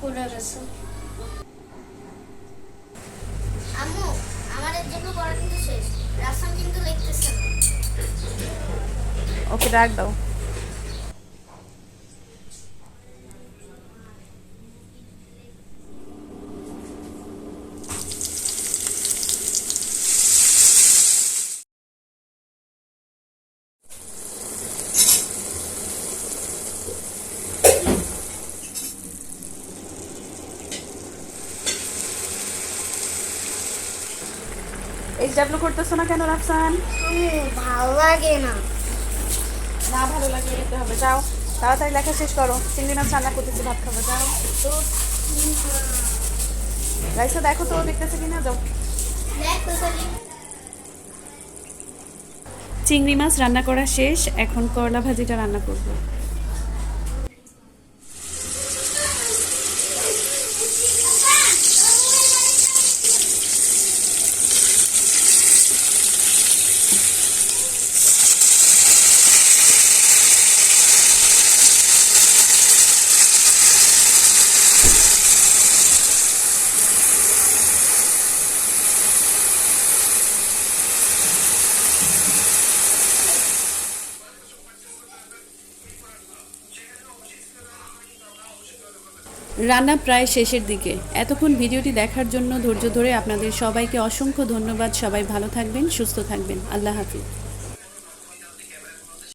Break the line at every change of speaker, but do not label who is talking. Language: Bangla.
পড়ে গেছে। আম্মু, আমাদের জন্য পড়া কিন্তু শেষ। রাসান কিন্তু লিখতেছে না।
ওকে ডাক দাও। এইচডব্লিউ করতেছো না কেন রাফসান?
ভালো লাগে না।
না ভালো লাগে দিতে হবে, যাও তাড়াতাড়ি লেখা শেষ করো। চিংড়ি মাছ রান্না করতেছি, ভাত খাবো, যাও।
তো
রাইসা দেখো তো দেখতেছে কিনা, যাও। চিংড়ি মাছ রান্না করা শেষ, এখন করলা ভাজিটা রান্না করব। রান্না প্রায় শেষের দিকে। এতক্ষণ ভিডিওটি দেখার জন্য ধৈর্য ধরে আপনাদের সবাইকে অসংখ্য ধন্যবাদ। সবাই ভালো থাকবেন, সুস্থ থাকবেন। আল্লাহ হাফিজ।